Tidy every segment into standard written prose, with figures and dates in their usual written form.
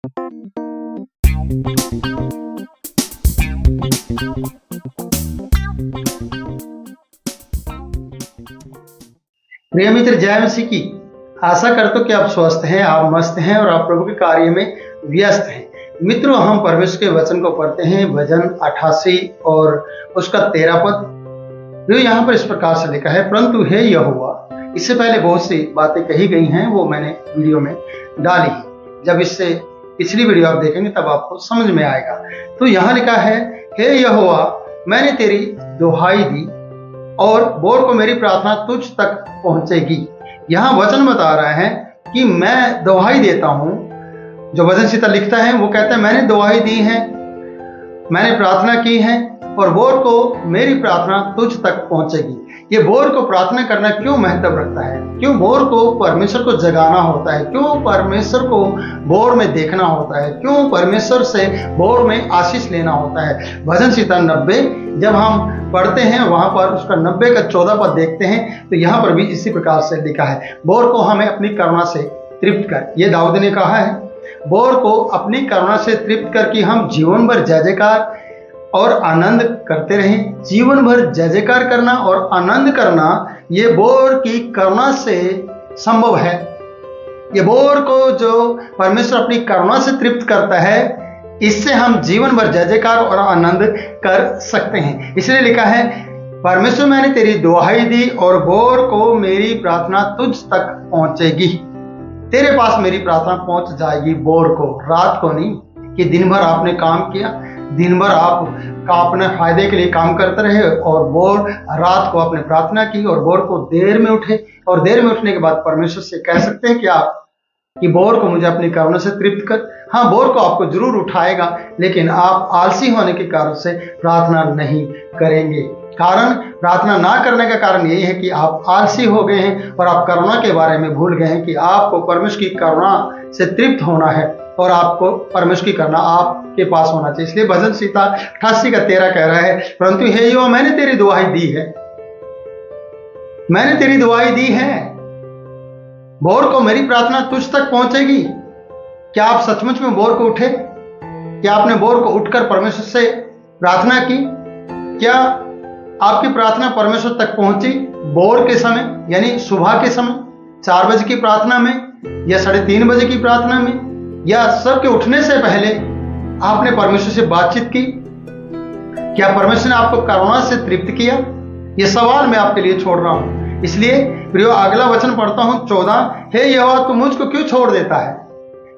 प्रिय मित्र, जय मसीह की। आशा करता हूं कि आप स्वस्थ हैं, आप मस्त हैं और आप प्रभु के कार्य में व्यस्त हैं। मित्रों, हम परमेश्वर के वचन को पढ़ते हैं, भजन 88 और उसका 13 पद। जो यहाँ पर इस प्रकार से लिखा है, परंतु हे यहोवा। इससे पहले बहुत सी बातें कही गई हैं, वो मैंने वीडियो में डाली है। जब इससे पिछली वीडियो आप देखेंगे तब आपको समझ में आएगा। तो यहाँ लिखा है, हे यहोवा, मैंने तेरी दुहाई दी और बोर को मेरी प्रार्थना तुझ तक पहुंचेगी। यहाँ वचन बता रहा है कि मैं दुहाई देता हूं। जो वचन सीता लिखता है वो कहता है, मैंने दुहाई दी है, मैंने प्रार्थना की है और बोर को मेरी प्रार्थना तुझ तक पहुंचेगी। ये बोर को प्रार्थना करना क्यों महत्व रखता है? क्यों बोर को परमेश्वर को जगाना होता है? क्यों परमेश्वर को बोर में देखना होता है? क्यों परमेश्वर से बोर में आशीष लेना होता है? भजन सीता 90 जब हम पढ़ते हैं, वहां पर उसका 90 का 14 पद देखते हैं, तो यहाँ पर भी इसी प्रकार से लिखा है, बोर को हमें अपनी करुणा से तृप्त कर। ये दाऊद ने कहा है, बोर को अपनी करुणा से तृप्त कर कि हम जीवन भर जय जयकार और आनंद करते रहें। जीवन भर जय जयकार करना और आनंद करना ये बोर की करुणा से संभव है। ये बोर को जो परमेश्वर अपनी करुणा से तृप्त करता है, इससे हम जीवन भर जय जयकार और आनंद कर सकते हैं। इसलिए लिखा है, परमेश्वर मैंने तेरी दुहाई दी और बोर को मेरी प्रार्थना तुझ तक पहुंचेगी। तेरे पास मेरी प्रार्थना पहुंच जाएगी, बोर को, रात को नहीं कि दिन भर आपने काम किया, दिन भर आप अपने फायदे के लिए काम करते रहे और बोर रात को आपने प्रार्थना की और बोर को देर में उठे और देर में उठने के बाद परमेश्वर से कह सकते हैं कि बोर को मुझे अपनी करुणा से तृप्त कर। हाँ, बोर को आपको जरूर उठाएगा, लेकिन आप आलसी होने के कारण से प्रार्थना नहीं करेंगे। प्रार्थना ना करने का कारण यही है कि आप आलसी हो गए हैं और आप करुणा के बारे में भूल गए हैं कि आपको परमेश्वर की करुणा से तृप्त होना है और आपको परमेश्वर की करुणा आपके पास होना चाहिए। इसलिए भजन सीता 88 का 13 कह रहा है, परंतु हे यहोवा, मैंने तेरी दुहाई दी है, मैंने तेरी दुहाई दी है, बोर को मेरी प्रार्थना तुझ तक पहुंचेगी। क्या आप सचमुच में बोर को उठे? क्या आपने बोर को उठकर परमेश्वर से प्रार्थना की? क्या आपकी प्रार्थना परमेश्वर तक पहुंची बोर के समय, यानी सुबह के समय 4 बजे की प्रार्थना में या 3:30 बजे की प्रार्थना में, या सबके उठने से पहले आपने परमेश्वर से बातचीत की? क्या परमेश्वर ने आपको करुणा से तृप्त किया? यह सवाल मैं आपके लिए छोड़ रहा हूं। इसलिए प्रियो, अगला वचन पढ़ता हूं 14, हे यहोवा, तू मुझको क्यों छोड़ देता है?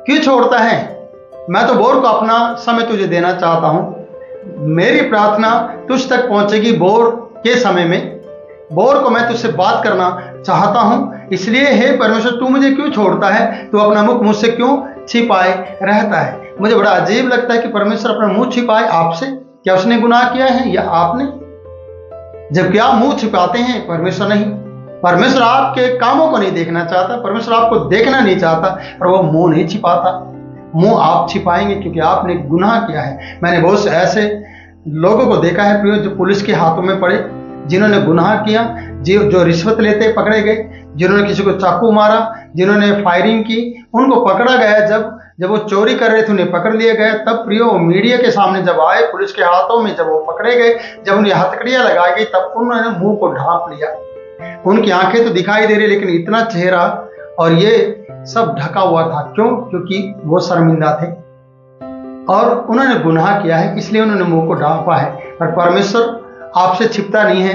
क्यों छोड़ता है? मैं तो बोर को अपना समय तुझे देना चाहता हूं। मेरी प्रार्थना तुझ तक पहुंचेगी बोर के समय में। बोर को मैं तुझसे बात करना चाहता हूं। इसलिए हे परमेश्वर, तू मुझे क्यों छोड़ता है? तू अपना मुख मुझसे क्यों छिपाए रहता है? मुझे बड़ा अजीब लगता है कि परमेश्वर अपना मुंह छिपाए आपसे। क्या उसने गुनाह किया है या आपने? जबकि आप मुंह छिपाते हैं, परमेश्वर नहीं। परमेश्वर आपके कामों को नहीं देखना चाहता, परमेश्वर आपको देखना नहीं चाहता, पर वो मुंह नहीं छिपाता। मुंह आप छिपाएंगे क्योंकि आपने गुनाह किया है। मैंने बहुत से ऐसे लोगों को देखा है प्रियो, जो पुलिस के हाथों में पड़े, जिन्होंने गुनाह किया, जो रिश्वत लेते पकड़े गए, जिन्होंने किसी को चाकू मारा, जिन्होंने फायरिंग की, उनको पकड़ा गया। जब वो चोरी कर रहे थे उन्हें पकड़ लिया गया। तब प्रियो, मीडिया के सामने जब आए, पुलिस के हाथों में जब वो पकड़े गए, जब उन्हें हथकड़ियां लगाई गई, तब उन्होंने मुंह को ढांप लिया। उनकी आंखें तो दिखाई दे रही, लेकिन इतना चेहरा और ये सब ढका हुआ था। क्यों? क्योंकि वो शर्मिंदा थे और उन्होंने गुनाह किया है, इसलिए उन्होंने मुंह को ढांपा है। पर परमेश्वर आपसे छिपता नहीं है,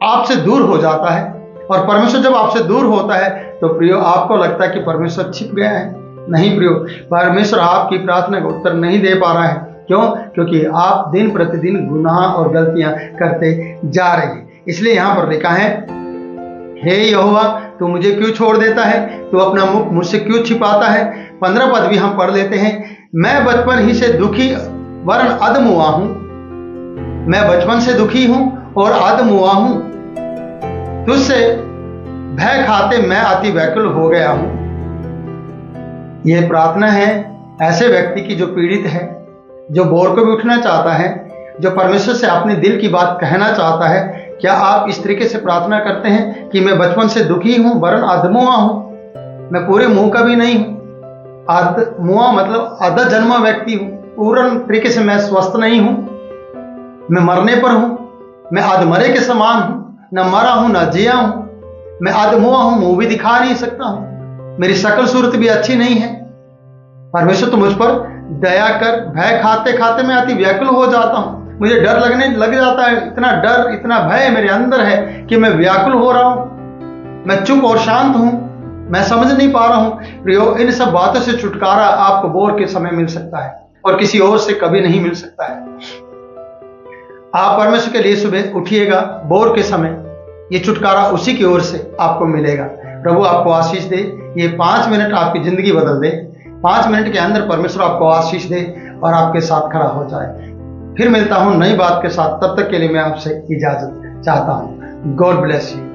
आपसे दूर हो जाता है। और परमेश्वर जब आपसे दूर होता है तो प्रियो, आपको लगता है कि परमेश्वर छिप गया है। नहीं प्रियो, परमेश्वर आपकी प्रार्थना का उत्तर नहीं दे पा रहा है। क्यों? क्योंकि आप दिन प्रतिदिन गुनाह और गलतियां करते जा रहे हैं। इसलिए यहां पर लिखा है, हे यहोवा, तू मुझे क्यों छोड़ देता है? तू अपना मुख मुझसे क्यों छिपाता है? 15 पद भी हम पढ़ लेते हैं। मैं बचपन ही से दुखी वरन अधम हुआ हूं। मैं बचपन से दुखी हूं और अधम हुआ हूं। तुझसे भय खाते मैं अति व्याकुल हो गया हूं। यह प्रार्थना है ऐसे व्यक्ति की जो पीड़ित है, जो बोर को भी उठना चाहता है, जो परमेश्वर से अपने दिल की बात कहना चाहता है। क्या आप इस तरीके से प्रार्थना करते हैं कि मैं बचपन से दुखी हूं वरन अधम हुआ हूं? मैं पूरे मुंह का भी नहीं हूं। मुआ मतलब आधा जन्मा व्यक्ति हूँ, पूर्ण तरीके से मैं स्वस्थ नहीं हूँ, मैं मरने पर हूँ, मैं आध मरे के समान हूँ, न मरा हूँ न जिया हूँ, मैं आध मुआ हूँ, मुंह भी दिखा नहीं सकता हूँ, मेरी शक्ल सूरत भी अच्छी नहीं है। परमेश्वर तो मुझ पर दया कर। भय खाते खाते मैं अति व्याकुल हो जाता हूँ, मुझे डर लगने लग जाता है, इतना डर इतना भय मेरे अंदर है कि मैं व्याकुल हो रहा हूँ, मैं चुप और शांत हूँ, मैं समझ नहीं पा रहा हूँ। प्रियो, इन सब बातों से छुटकारा आपको बोर के समय मिल सकता है और किसी और से कभी नहीं मिल सकता है। आप परमेश्वर के लिए सुबह उठिएगा, बोर के समय ये छुटकारा उसी की ओर से आपको मिलेगा। प्रभु आपको आशीष दे, ये 5 मिनट आपकी जिंदगी बदल दे, 5 मिनट के अंदर परमेश्वर आपको आशीष दे और आपके साथ खड़ा हो जाए। फिर मिलता हूं नई बात के साथ, तब तक के लिए मैं आपसे इजाजत चाहता हूं। God bless you.